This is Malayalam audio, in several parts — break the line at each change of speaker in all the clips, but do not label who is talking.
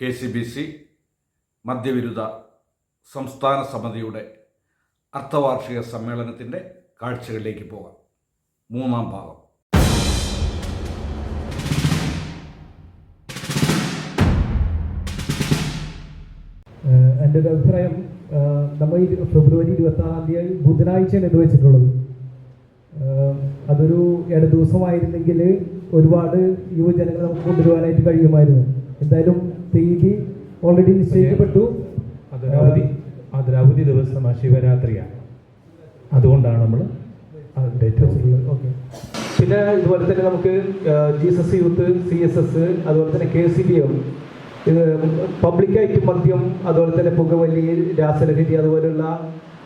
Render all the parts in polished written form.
KCBC മദ്യവിരുദ്ധ സംസ്ഥാന സമിതിയുടെ അർദ്ധവാർഷിക സമ്മേളനത്തിൻ്റെ കാഴ്ചകളിലേക്ക് പോകാം. മൂന്നാം ഭാഗം.
എൻ്റെ ഒരു അഭിപ്രായം, നമ്മൾ ഫെബ്രുവരി 26 ബുധനാഴ്ചയാണ് ഇത് വെച്ചിട്ടുള്ളത്. അതൊരു ദിവസമായിരുന്നെങ്കിൽ ഒരുപാട് യുവജനങ്ങൾ നമുക്ക് കൊണ്ടുവരുവാനായിട്ട് കഴിയുമായിരുന്നു. എന്തായാലും തീയതി ഓൾറെഡി നിശ്ചയിക്കപ്പെട്ടു.
അതൊരവധി ദിവസം ശിവരാത്രിയാണ്, അതുകൊണ്ടാണ് നമ്മൾ ഡേറ്റ് വെച്ചിട്ടുള്ളത്.
ഓക്കെ. പിന്നെ ഇതുപോലെ തന്നെ നമുക്ക് ജീസസ് യൂത്ത്, CSS, അതുപോലെ തന്നെ KCBM, ഇത് പബ്ലിക്കായിട്ട് മദ്യം, അതുപോലെ തന്നെ പുകവലി, രാസലഹരി, അതുപോലെയുള്ള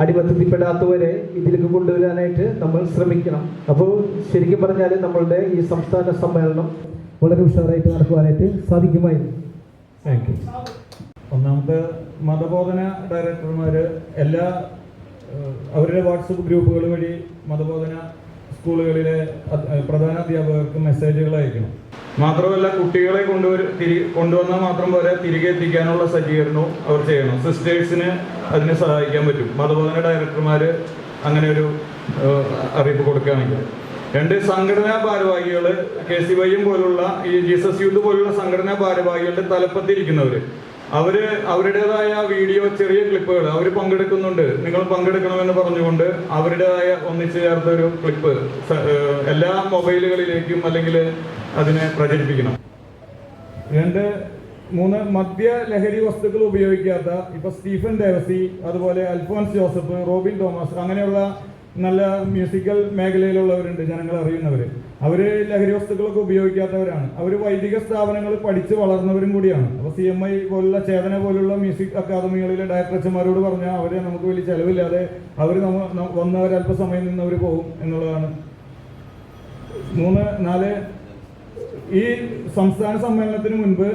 അടിമത്തത്തിൽപ്പെടാത്തവരെ ഇതിലേക്ക് കൊണ്ടുവരാനായിട്ട് നമ്മൾ ശ്രമിക്കണം. അപ്പോൾ ശരിക്കും പറഞ്ഞാൽ നമ്മളുടെ ഈ സംസ്ഥാന സമ്മേളനം വളരെ ഉഷാറായിട്ട് നടക്കുവാനായിട്ട് സാധിക്കുമായിരുന്നു.
Thank you.
ഒന്നാമത്തെ മതബോധന ഡയറക്ടർമാർ അവരുടെ വാട്സപ്പ് ഗ്രൂപ്പുകൾ വഴി മതബോധന സ്കൂളുകളിലെ പ്രധാന അധ്യാപകർക്ക് മെസ്സേജുകൾ അയക്കണം. മാത്രമല്ല, കുട്ടികളെ കൊണ്ടുവന്നാൽ മാത്രം പോരാ, തിരികെ എത്തിക്കാനുള്ള സജ്ജീകരണവും അവർ ചെയ്യണം. സിസ്റ്റേഴ്സിന് അതിന് സഹായിക്കാൻ പറ്റും. മതബോധന ഡയറക്ടർമാർ അങ്ങനെ ഒരു അറിയിപ്പ് കൊടുക്കുകയാണെങ്കിൽ. 2, സംഘടനാ ഭാരവാഹികൾ, KCYM പോലുള്ള ഈ ജീസസ് യൂത്ത് പോലുള്ള സംഘടനാ ഭാരവാഹികളുടെ തലപ്പത്തിരിക്കുന്നവർ, അവരുടേതായ വീഡിയോ ചെറിയ ക്ലിപ്പുകൾ അവർ പങ്കെടുക്കുന്നുണ്ട്, നിങ്ങൾ പങ്കെടുക്കണമെന്ന് പറഞ്ഞുകൊണ്ട് അവരുടേതായ ഒന്നിച്ചു ചേർത്ത ഒരു ക്ലിപ്പ് എല്ലാ മൊബൈലുകളിലേക്കും അല്ലെങ്കിൽ അതിനെ പ്രചരിപ്പിക്കണം. 2, 3 മദ്യ ലഹരി വസ്തുക്കൾ ഉപയോഗിക്കാത്ത ഇപ്പൊ സ്റ്റീഫൻ ദേവസി, അതുപോലെ അൽഫോൻസ് ജോസഫ്, റോബിൻ തോമസ്, അങ്ങനെയുള്ള നല്ല മ്യൂസിക്കൽ മേഖലയിലുള്ളവരുണ്ട്, ജനങ്ങൾ അറിയുന്നവർ. അവർ ലഹരി വസ്തുക്കളൊക്കെ ഉപയോഗിക്കാത്തവരാണ്. അവർ വൈദിക സ്ഥാപനങ്ങൾ പഠിച്ച് വളർന്നവരും കൂടിയാണ്. അപ്പോൾ CMI പോലുള്ള ചേതന പോലുള്ള മ്യൂസിക് അക്കാദമികളിലെ ഡയറക്ടർമാരോട് പറഞ്ഞാൽ അവരെ നമുക്ക് വലിയ ചിലവില്ലാതെ അവർ വന്നവർ അല്പസമയം നിന്നവർ പോകും എന്നുള്ളതാണ്. 3, 4 ഈ സംസ്ഥാന സമ്മേളനത്തിന് മുൻപ്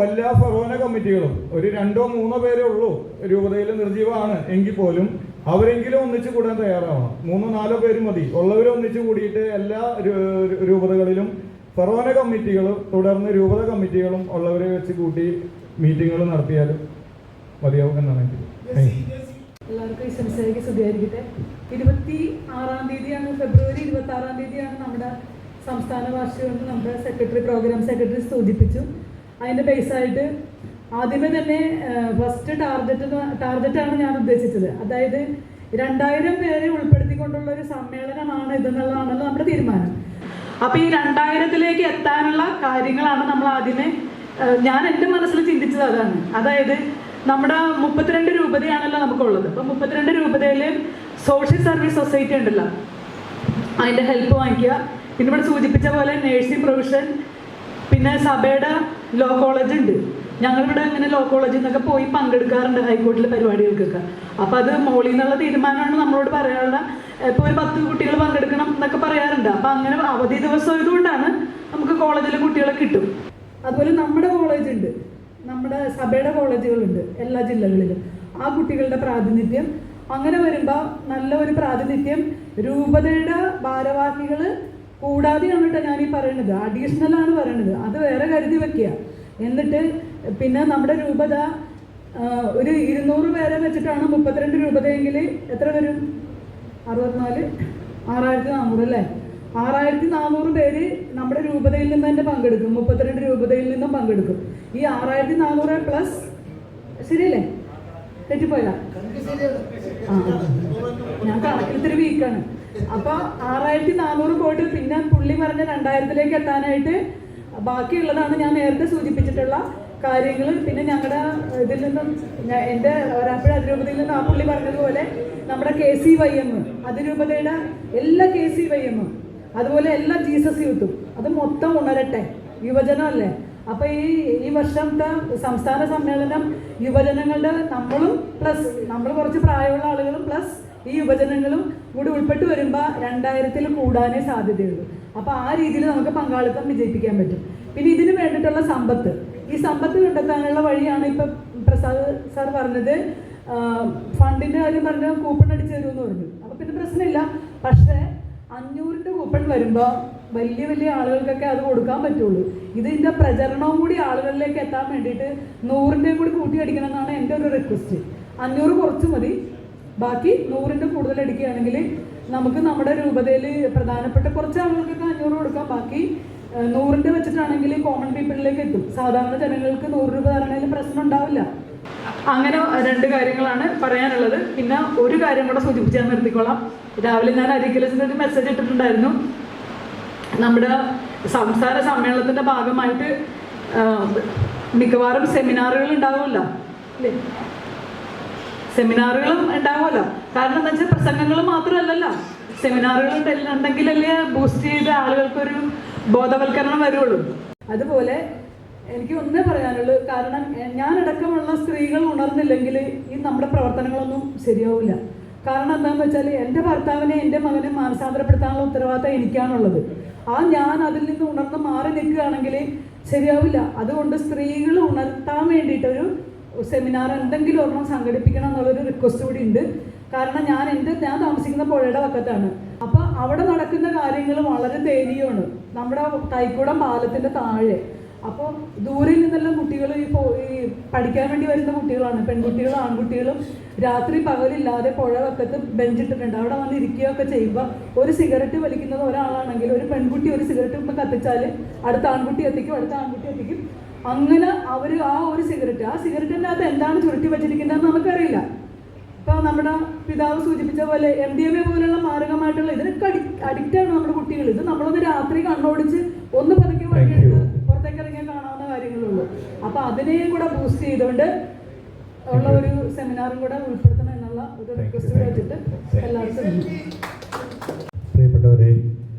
എല്ലാ ഫറോന കമ്മിറ്റികളും ഒരു 2 or 3 പേരേ ഉള്ളൂ രൂപതയിൽ നിർജീവമാണ് എങ്കിൽ പോലും അവരെങ്കിലും ഒന്നിച്ചു കൂടാൻ തയ്യാറാവണം. 3 or 4 പേര് മതി. ഉള്ളവരെ ഒന്നിച്ചു കൂടിയിട്ട് എല്ലാ രൂപതകളിലും ഫറോന കമ്മിറ്റികളും തുടർന്ന് രൂപത കമ്മിറ്റികളും ഉള്ളവരെ വെച്ച് കൂട്ടി മീറ്റിങ്ങുകൾ നടത്തിയാലും മതിയാവും എന്നാണ് എനിക്ക്.
എല്ലാവർക്കും ഈ സംസാരിക്ക് സുഖമായിരിക്കട്ടെ. 26-ാം തീയതിയാണ്, ഫെബ്രുവരി 26-ാം തീയതിയാണ് നമ്മുടെ സംസ്ഥാന വാർഷികം. നമ്മുടെ പ്രോഗ്രാം സെക്രട്ടറി സൂചിപ്പിച്ചു. അതിൻ്റെ ബേസായിട്ട് ആദ്യമേ തന്നെ ഫസ്റ്റ് ടാർഗറ്റാണ് ഞാൻ ഉദ്ദേശിച്ചത്. അതായത് 2000 പേരെ ഉൾപ്പെടുത്തിക്കൊണ്ടുള്ള ഒരു സമ്മേളനമാണ് ഇതെന്നുള്ളതാണല്ലോ നമ്മുടെ തീരുമാനം. അപ്പോൾ ഈ 2000-ലേക്ക് എത്താനുള്ള കാര്യങ്ങളാണ് നമ്മൾ ആദ്യമേ, ഞാൻ എൻ്റെ മനസ്സിൽ ചിന്തിച്ചത് അതാണ്. അതായത് നമ്മുടെ 32 രൂപതയാണല്ലോ നമുക്കുള്ളത്. അപ്പോൾ 32 രൂപതയിൽ സോഷ്യൽ സർവീസ് സൊസൈറ്റി ഉണ്ടല്ലോ, അതിൻ്റെ ഹെൽപ്പ് വാങ്ങിക്കുക. പിന്നെ ഇവിടെ സൂചിപ്പിച്ച പോലെ നേഴ്സിംഗ് പ്രൊവിഷൻ, പിന്നെ സഭയുടെ ലോ കോളേജ് ഉണ്ട്. ഞങ്ങളിവിടെ അങ്ങനെ ലോ കോളേജിൽ നിന്നൊക്കെ പോയി പങ്കെടുക്കാറുണ്ട് ഹൈക്കോടതിയിലെ പരിപാടികൾക്കൊക്കെ. അപ്പോൾ അത് മോളിൽ നിന്നുള്ള തീരുമാനമാണ് നമ്മളോട് പറയാനുള്ള. ഇപ്പോൾ ഒരു 10 കുട്ടികൾ പങ്കെടുക്കണം എന്നൊക്കെ പറയാറുണ്ട്. അപ്പോൾ അങ്ങനെ അവധി ദിവസം ആയതുകൊണ്ടാണ് നമുക്ക് കോളേജിലെ കുട്ടികളെ കിട്ടും. അതുപോലെ നമ്മുടെ കോളേജുണ്ട്, നമ്മുടെ സഭയുടെ കോളേജുകളുണ്ട് എല്ലാ ജില്ലകളിലും. ആ കുട്ടികളുടെ പ്രാതിനിധ്യം അങ്ങനെ വരുമ്പോൾ നല്ല ഒരു പ്രാതിനിധ്യം രൂപതയുടെ ഭാരവാഹികൾ കൂടാതെയാണ് കേട്ടോ ഞാൻ ഈ പറയുന്നത്. അഡീഷണലാണ് പറയുന്നത്, അത് വേറെ കരുതി വെക്കുക. എന്നിട്ട് പിന്നെ നമ്മുടെ രൂപത ഒരു 200 പേരെ വെച്ചിട്ടാണ് 32 രൂപതയെങ്കിൽ എത്ര വരും? 64, 6400 അല്ലേ? 6400 പേര് നമ്മുടെ രൂപതയിൽ നിന്ന് തന്നെ പങ്കെടുക്കും. 32 രൂപതയിൽ നിന്നും പങ്കെടുക്കും. ഈ 6400 പ്ലസ്, ശരിയല്ലേ? തെറ്റിപ്പോയതാ? ഞാൻ കണക്കിൽ ഇത്തിരി വീക്കാണ്. അപ്പോൾ 6400 പോയിട്ട് പിന്നെ പുള്ളി പറഞ്ഞ 2000-ലേക്ക് എത്താനായിട്ട് ബാക്കിയുള്ളതാണ് ഞാൻ നേരത്തെ സൂചിപ്പിച്ചിട്ടുള്ള കാര്യങ്ങൾ. പിന്നെ ഞങ്ങളുടെ ഇതിൽ നിന്നും എൻ്റെ ഒരാപ്പുഴ അതിരൂപതയിൽ നിന്ന് ആ പുള്ളി പറഞ്ഞതുപോലെ നമ്മുടെ KCYM അതിരൂപതയുടെ എല്ലാ KCYM, അതുപോലെ എല്ലാ ജീസസ് യൂത്തും, അത് മൊത്തം ഉണരട്ടെ. യുവജനമല്ലേ? അപ്പോൾ ഈ വർഷത്തെ സംസ്ഥാന സമ്മേളനം യുവജനങ്ങളുടെ നമ്മളും പ്ലസ് നമ്മൾ കുറച്ച് പ്രായമുള്ള ആളുകളും പ്ലസ് ഈ യുവജനങ്ങളും കൂടി ഉൾപ്പെട്ട് വരുമ്പോൾ 2000-ൽ കൂടാനേ സാധ്യതയുള്ളൂ. അപ്പോൾ ആ രീതിയിൽ നമുക്ക് പങ്കാളിത്തം വിജയിപ്പിക്കാൻ പറ്റും. പിന്നെ ഇതിന് വേണ്ടിയിട്ടുള്ള സമ്പത്ത്, ഈ സമ്പത്ത് കണ്ടെത്താനുള്ള വഴിയാണ് ഇപ്പം പ്രസാദ് സാർ പറഞ്ഞത്. ഫണ്ടിൻ്റെ കാര്യം പറഞ്ഞാൽ കൂപ്പൺ അടിച്ചു തരുമെന്ന് പറഞ്ഞു. അപ്പോൾ പിന്നെ പ്രശ്നമില്ല. പക്ഷേ 500-ന്റെ കൂപ്പൺ വരുമ്പോൾ വലിയ വലിയ ആളുകൾക്കൊക്കെ അത് കൊടുക്കാൻ പറ്റുള്ളൂ. ഇതിൻ്റെ പ്രചരണവും കൂടി ആളുകളിലേക്ക് എത്താൻ വേണ്ടിയിട്ട് 100-ൻ്റെയും കൂടി കൂട്ടി അടിക്കണം എന്നാണ് എൻ്റെ ഒരു റിക്വസ്റ്റ്. 500 കുറച്ച് മതി, ബാക്കി 100-ൻ്റെ കൂടുതൽ അടിക്കുകയാണെങ്കിൽ നമുക്ക് നമ്മുടെ രൂപതയിൽ പ്രധാനപ്പെട്ട കുറച്ച് ആളുകൾക്കൊക്കെ 500 കൊടുക്കാം. ബാക്കി 100-ൻ്റെ വെച്ചിട്ടാണെങ്കിൽ കോമൺ പീപ്പിളിലേക്ക് എത്തും. സാധാരണ ജനങ്ങൾക്ക് 100 രൂപ തരണേലും പ്രശ്നം ഉണ്ടാവില്ല. അങ്ങനെ 2 കാര്യങ്ങളാണ് പറയാനുള്ളത്. പിന്നെ ഒരു കാര്യം കൂടെ സൂചിപ്പിച്ച് ഞാൻ നിർത്തിക്കൊള്ളാം. രാവിലെ ഞാൻ അരിക്കലസിൻ്റെ ഒരു മെസ്സേജ് ഇട്ടിട്ടുണ്ടായിരുന്നു. നമ്മുടെ സംസ്ഥാന സമ്മേളനത്തിൻ്റെ ഭാഗമായിട്ട് മിക്കവാറും സെമിനാറുകൾ ഉണ്ടാവുമല്ലോ അല്ലേ? സെമിനാറുകളും ഉണ്ടാവുമല്ലോ. കാരണം എന്താ വെച്ചാൽ പ്രസംഗങ്ങൾ മാത്രമല്ലല്ലോ, സെമിനാറുകൾ ഉണ്ടെങ്കിലല്ലേ ബൂസ്റ്റ് ചെയ്ത് ആളുകൾക്കൊരു ബോധവൽക്കരണം വരുള്ളൂ. അതുപോലെ എനിക്ക് ഒന്നേ പറയാനുള്ളൂ, കാരണം ഞാനടക്കമുള്ള സ്ത്രീകൾ ഉണർന്നില്ലെങ്കിൽ ഈ നമ്മുടെ പ്രവർത്തനങ്ങളൊന്നും ശരിയാവില്ല. കാരണം എന്താണെന്ന് വെച്ചാൽ എൻ്റെ ഭർത്താവിനെ എൻ്റെ മകനെ മാനസാന്തരപ്പെടുത്താനുള്ള ഉത്തരവാദിത്തം എനിക്കാണുള്ളത്. ഞാൻ അതിൽ നിന്ന് ഉണർന്ന് മാറി നിൽക്കുകയാണെങ്കിൽ ശരിയാവില്ല. അതുകൊണ്ട് സ്ത്രീകൾ ഉണർത്താൻ വേണ്ടിയിട്ടൊരു സെമിനാർ എന്തെങ്കിലും ഒരെണ്ണം സംഘടിപ്പിക്കണം എന്നുള്ളൊരു റിക്വസ്റ്റ് കൂടി ഉണ്ട്. കാരണം ഞാൻ താമസിക്കുന്ന പുഴയുടെ പക്കത്താണ്. അപ്പോൾ അവിടെ നടക്കുന്ന കാര്യങ്ങൾ വളരെ ദയനീയമാണ്. നമ്മുടെ തൈക്കുടം പാലത്തിൻ്റെ താഴെ. അപ്പോൾ ദൂരെ നിന്നെല്ലാം കുട്ടികൾ ഈ പഠിക്കാൻ വേണ്ടി വരുന്ന കുട്ടികളാണ്, പെൺകുട്ടികളും ആൺകുട്ടികളും. രാത്രി പകലില്ലാതെ പുഴ പക്കത്ത് ബെഞ്ചിട്ടിട്ടുണ്ട്. അവിടെ വന്ന് ഇരിക്കുകയൊക്കെ ചെയ്യുമ്പോൾ ഒരു സിഗരറ്റ് വലിക്കുന്നത് ഒരാളാണെങ്കിൽ ഒരു പെൺകുട്ടി ഒരു സിഗരറ്റ് ഇപ്പം കത്തിച്ചാൽ അടുത്ത ആൺകുട്ടി എത്തിക്കും, അടുത്ത ആൺകുട്ടി എത്തിക്കും. അങ്ങനെ അവർ ആ സിഗരറ്റിൻ്റെ അകത്ത് എന്താണ് ചുരുട്ടി വെച്ചിരിക്കുന്നതെന്ന് നമുക്കറിയില്ല. ഇപ്പോൾ നമ്മുടെ പിതാവ് സൂചിപ്പിച്ച പോലെ MDMA പോലുള്ള മാരകമായിട്ടുള്ള ഇതിനൊക്കെ അഡിക്റ്റാണ് നമ്മുടെ കുട്ടികൾ. ഇത് നമ്മളൊന്ന് രാത്രി കണ്ണോടിച്ച് ഒന്ന് പതുക്കെ വഴിയെടുത്ത് പുറത്തേക്ക് ഇറങ്ങിയാൽ കാണാവുന്ന കാര്യങ്ങളുള്ളൂ. അപ്പോൾ അതിനെയും കൂടെ ബൂസ്റ്റ് ചെയ്തുകൊണ്ട് ഉള്ള ഒരു സെമിനാറും കൂടെ ഉൾപ്പെടുത്തണം എന്നുള്ള ഒരു റിക്വസ്റ്റ് വെച്ചിട്ട് എല്ലാവർക്കും.
പ്രിയപ്പെട്ടവരെ,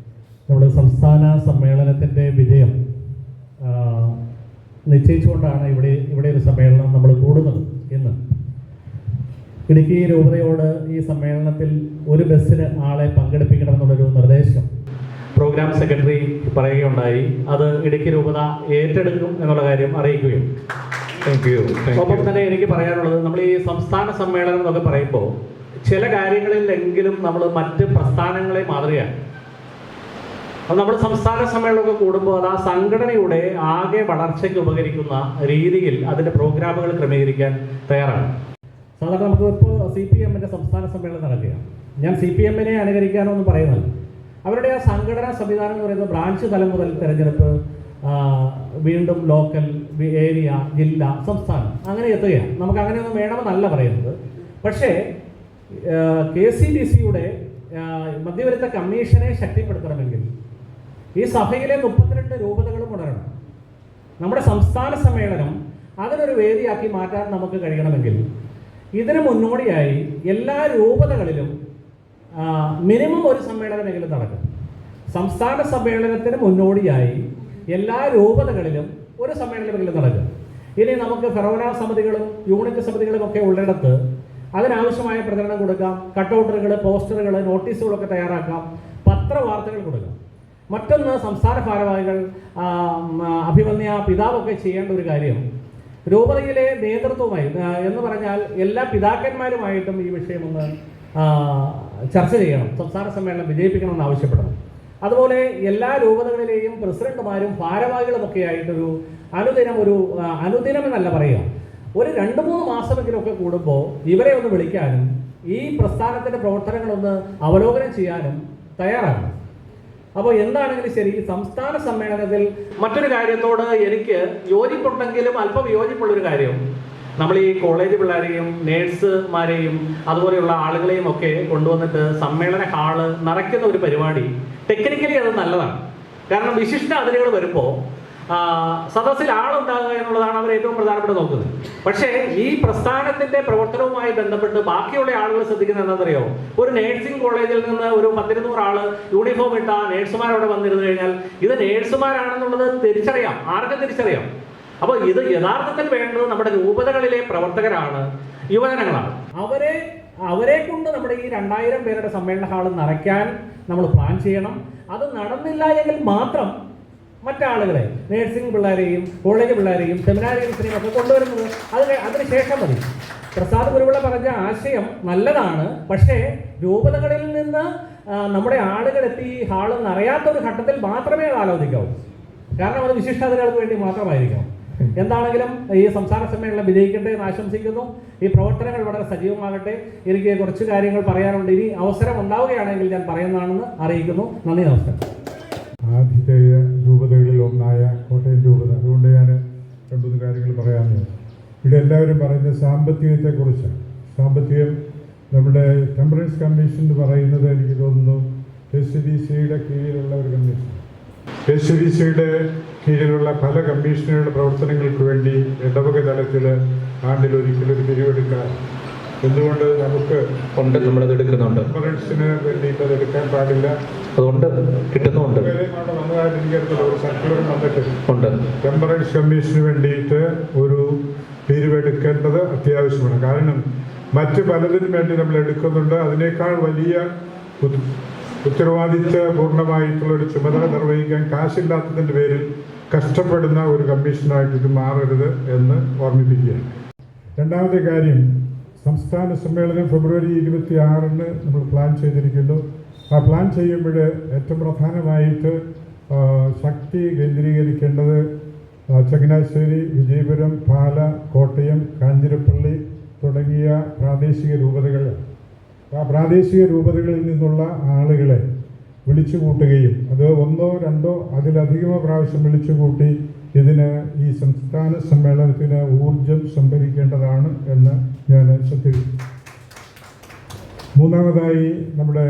നമ്മുടെ സംസ്ഥാന സമ്മേളനത്തിൻ്റെ വിജയം നിശ്ചയിച്ചുകൊണ്ടാണ് ഇവിടെ ഒരു സമ്മേളനം നമ്മൾ കൂടുന്നത്. ഇന്ന് ഇടുക്കി രൂപതയോട് ഈ സമ്മേളനത്തിൽ ഒരു ബസ്സിന് ആളെ പങ്കെടുപ്പിക്കണമെന്നുള്ളൊരു നിർദ്ദേശം പ്രോഗ്രാം സെക്രട്ടറി പറയുകയുണ്ടായി. അത് ഇടുക്കി രൂപത ഏറ്റെടുക്കും എന്നുള്ള കാര്യം അറിയിക്കുകയും. ഒപ്പം തന്നെ എനിക്ക് പറയാനുള്ളത്, നമ്മൾ ഈ സംസ്ഥാന സമ്മേളനം എന്നൊക്കെ പറയുമ്പോൾ ചില കാര്യങ്ങളിലെങ്കിലും നമ്മൾ മറ്റ് പ്രസ്ഥാനങ്ങളെ മാതൃകയാണ്. അപ്പോൾ നമ്മൾ സംസ്ഥാന സമ്മേളനമൊക്കെ കൂടുമ്പോൾ അത് ആ സംഘടനയുടെ ആകെ വളർച്ചയ്ക്ക് ഉപകരിക്കുന്ന രീതിയിൽ അതിൻ്റെ പ്രോഗ്രാമുകൾ ക്രമീകരിക്കാൻ തയ്യാറാണ്. സാധാരണ നമുക്ക് ഇപ്പോൾ CPM-ൻ്റെ സംസ്ഥാന സമ്മേളനം നടക്കുകയാണ്. ഞാൻ CPM-നെ അനുകരിക്കാനോ ഒന്നും പറയുന്നില്ല. അവരുടെ ആ സംഘടനാ സംവിധാനം എന്ന് പറയുന്നത് ബ്രാഞ്ച് തലം മുതൽ തിരഞ്ഞെടുപ്പ്, വീണ്ടും ലോക്കൽ, ഏരിയ, ജില്ല, സംസ്ഥാനം അങ്ങനെ എത്തുകയാണ്. നമുക്ക് അങ്ങനെയൊന്നും വേണമെന്നല്ല പറയുന്നത്. പക്ഷേ KCDC-യുടെ മധ്യവർത്ത കമ്മീഷനെ ശക്തിപ്പെടുത്തണമെങ്കിൽ ഈ സഭയിലെ 32 രൂപതകളും ഉണരണം. നമ്മുടെ സംസ്ഥാന സമ്മേളനം അതിനൊരു വേദിയാക്കി മാറ്റാൻ നമുക്ക് കഴിയണമെങ്കിൽ ഇതിന് മുന്നോടിയായി എല്ലാ രൂപതകളിലും മിനിമം ഒരു സമ്മേളനമെങ്കിലും നടക്കും. സംസ്ഥാന സമ്മേളനത്തിന് മുന്നോടിയായി എല്ലാ രൂപതകളിലും ഒരു സമ്മേളനമെങ്കിലും നടക്കും. ഇനി നമുക്ക് ഫെറോന സമിതികളും യൂണിറ്റ് സമിതികളും ഒക്കെ ഉള്ളിടത്ത് അതിനാവശ്യമായ പ്രചരണം കൊടുക്കാം, കട്ടൗട്ടറുകൾ, പോസ്റ്ററുകൾ, നോട്ടീസുകളൊക്കെ തയ്യാറാക്കാം, പത്രവാർത്തകൾ കൊടുക്കാം. മറ്റൊന്ന്, സംസ്ഥാന ഭാരവാഹികൾ, അഭിമന്യ പിതാവൊക്കെ ചെയ്യേണ്ട ഒരു കാര്യം, രൂപതയിലെ നേതൃത്വവുമായി എന്ന് പറഞ്ഞാൽ എല്ലാ പിതാക്കന്മാരുമായിട്ടും ഈ വിഷയമൊന്ന് ചർച്ച ചെയ്യണം, സംസ്ഥാന സമ്മേളനം വിജയിപ്പിക്കണമെന്ന് ആവശ്യപ്പെടണം. അതുപോലെ എല്ലാ രൂപതകളിലെയും പ്രസിഡന്റുമാരും ഭാരവാഹികളുമൊക്കെ ആയിട്ടൊരു അനുദിനം എന്നല്ല പറയുക, ഒരു 2-3 മാസമെങ്കിലുമൊക്കെ കൂടുമ്പോൾ ഇവരെ ഒന്ന് വിളിക്കാനും ഈ പ്രസ്ഥാനത്തിൻ്റെ പ്രവർത്തനങ്ങളൊന്ന് അവലോകനം ചെയ്യാനും തയ്യാറാകണം. അപ്പോൾ എന്താണെങ്കിലും ശരി, സംസ്ഥാന സമ്മേളനത്തിൽ മറ്റൊരു കാര്യത്തോട് എനിക്ക് യോജിപ്പുണ്ടെങ്കിലും അല്പം വിയോജിപ്പുള്ളൊരു കാര്യം, നമ്മൾ ഈ കോളേജ് പിള്ളേരെയും നേഴ്സുമാരെയും അതുപോലെയുള്ള ആളുകളെയും ഒക്കെ കൊണ്ടുവന്നിട്ട് സമ്മേളന ഹാള് നിറയ്ക്കുന്ന ഒരു പരിപാടി ടെക്നിക്കലി അത് നല്ലതാണ്. കാരണം വിശിഷ്ട അതിഥികൾ വരുമ്പോൾ സദസ്സിൽ ആളുണ്ടാകുക എന്നുള്ളതാണ് അവർ ഏറ്റവും പ്രധാനപ്പെട്ട നോക്കുന്നത്. പക്ഷേ ഈ പ്രസ്ഥാനത്തിന്റെ പ്രവർത്തനവുമായി ബന്ധപ്പെട്ട് ബാക്കിയുള്ള ആളുകൾ ശ്രദ്ധിക്കുന്നത് എന്താണെന്നറിയോ? ഒരു നേഴ്സിംഗ് കോളേജിൽ നിന്ന് ഒരു 10-200 ആള് യൂണിഫോം ഇട്ട നേഴ്സുമാരവിടെ വന്നിരുന്നു കഴിഞ്ഞാൽ ഇത് നേഴ്സുമാരാണെന്നുള്ളത് തിരിച്ചറിയാം, ആർക്കും തിരിച്ചറിയാം. അപ്പോൾ ഇത് യഥാർത്ഥത്തിൽ വേണ്ടത് നമ്മുടെ രൂപതകളിലെ പ്രവർത്തകരാണ്, യുവജനങ്ങളാണ്. അവരെ കൊണ്ട് നമ്മുടെ ഈ 2000 പേരുടെ സമ്മേളന ഹാള് നിറയ്ക്കാൻ നമ്മൾ പ്ലാൻ ചെയ്യണം. അത് നടന്നില്ല എങ്കിൽ മാത്രം മറ്റാളുകളെ, നേഴ്സിംഗ് പിള്ളേരെയും കോളേജ് പിള്ളേരെയും സെമിനാരിയൻസിനെയും ഒക്കെ കൊണ്ടുവരുന്നത് അതിനുശേഷം മതി. പ്രസാദ് ഗുരുവിള പറഞ്ഞ ആശയം നല്ലതാണ്. പക്ഷേ രൂപതകളിൽ നിന്ന് നമ്മുടെ ആളുകളെത്തി ഹാള് നിറയാത്തൊരു ഘട്ടത്തിൽ മാത്രമേ അത് ആലോചിക്കാവൂ. കാരണം അത് വിശിഷ്ടാതിഥികൾക്ക് വേണ്ടി മാത്രമായിരിക്കണം. എന്താണെങ്കിലും ഈ സംസ്ഥാന സമ്മേളനം വിജയിക്കട്ടെ എന്ന് ആശംസിക്കുന്നു. ഈ പ്രവർത്തനങ്ങൾ വളരെ സജീവമാകട്ടെ. എനിക്ക് കുറച്ച് കാര്യങ്ങൾ പറയാനുണ്ട്. ഇനി അവസരം ഉണ്ടാവുകയാണെങ്കിൽ ഞാൻ പറയുന്നതാണെന്ന് അറിയിക്കുന്നു. നന്ദി, നമസ്കാരം.
ആതിഥേയ രൂപതകളിൽ ഒന്നായ കോട്ടയം രൂപത, അതുകൊണ്ട് ഞാൻ രണ്ടു കാര്യങ്ങൾ പറയാമെന്ന്. ഇവിടെ എല്ലാവരും പറയുന്നത് സാമ്പത്തികത്തെക്കുറിച്ചാണ്. സാമ്പത്തികം നമ്മുടെ ടെമ്പറൻസ് കമ്മീഷൻ എന്ന് പറയുന്നത് എനിക്ക് തോന്നുന്നു KCDCയുടെ കീഴിലുള്ള ഒരു കമ്മീഷൻ. KCDCയുടെ കീഴിലുള്ള പല കമ്മീഷനുകളുടെ പ്രവർത്തനങ്ങൾക്ക് വേണ്ടി ഇടവക തലത്തിൽ ആണ്ടിലൊരിക്കലൊരു പിരിവെടുക്കാൻ എന്തുകൊണ്ട് നമുക്ക്
ഉണ്ട്, നമ്മളത് എടുക്കുന്നുണ്ട്.
ടെമ്പറൻസിന് വേണ്ടിയിട്ട് അത് എടുക്കാൻ പാടില്ല.
അതുകൊണ്ട് കിട്ടുന്നുണ്ട്.
ഒരു സർക്കുലർ വന്നിട്ടുണ്ട്. ടെമ്പറൻസ് കമ്മീഷന് വേണ്ടിയിട്ട് ഒരു പിരിവെടുക്കേണ്ടത് അത്യാവശ്യമാണ്. കാരണം മറ്റ് പലതിനും വേണ്ടി നമ്മൾ എടുക്കുന്നുണ്ട്. അതിനേക്കാൾ വലിയ ഉത്തരവാദിത്വപൂർണ്ണമായിട്ടുള്ള ഒരു ചുമതല നിർവഹിക്കാൻ കാശില്ലാത്തതിൻ്റെ പേരിൽ കഷ്ടപ്പെടുന്ന ഒരു കമ്മീഷനായിട്ട് ഇത് മാറരുത് എന്ന് ഓർമ്മിപ്പിക്കുകയാണ്. രണ്ടാമത്തെ കാര്യം, സംസ്ഥാന സമ്മേളനം ഫെബ്രുവരി 26-ന് നമ്മൾ പ്ലാൻ ചെയ്തിരിക്കുന്നു. ആ പ്ലാൻ ചെയ്യുമ്പോൾ ഏറ്റവും പ്രധാനമായിട്ട് ശക്തി കേന്ദ്രീകരിക്കേണ്ടത് ചങ്ങനാശ്ശേരി, വിജയപുരം, പാല, കോട്ടയം, കാഞ്ഞിരപ്പള്ളി തുടങ്ങിയ പ്രാദേശിക രൂപതകൾ. ആ പ്രാദേശിക രൂപതകളിൽ നിന്നുള്ള ആളുകളെ വിളിച്ചു കൂട്ടുകയും അത് ഒന്നോ രണ്ടോ അതിലധികമോ പ്രാവശ്യം വിളിച്ചു കൂട്ടി ഇതിന് ഈ സംസ്ഥാന സമ്മേളനത്തിന് ഊർജം സംഭരിക്കേണ്ടതാണ് എന്ന് ഞാൻ ശ്രദ്ധിക്കുന്നു. മൂന്നാമതായി നമ്മുടെ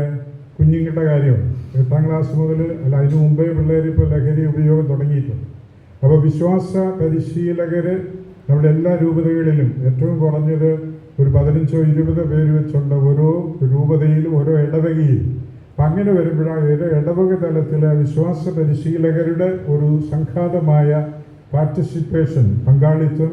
കുഞ്ഞുങ്ങളുടെ കാര്യമാണ്. 8ാം ക്ലാസ് മുതൽ അല്ല അതിനു മുമ്പേ പിള്ളേർ ഇപ്പോൾ ലഹരി ഉപയോഗം തുടങ്ങിയിട്ടുണ്ട്. അപ്പോൾ വിശ്വാസ പരിശീലകർ നമ്മുടെ എല്ലാ രൂപതകളിലും ഏറ്റവും കുറഞ്ഞത് ഒരു 15-20 പേര് വെച്ചുണ്ട് ഓരോ രൂപതയിലും ഓരോ ഇടവകയിലും. അപ്പം അങ്ങനെ വരുമ്പോഴാണ് ഒരു ഇടവക തലത്തിലെ വിശ്വാസ പരിശീലകരുടെ ഒരു സംഘാതമായ പാർട്ടിസിപ്പേഷൻ, പങ്കാളിത്തം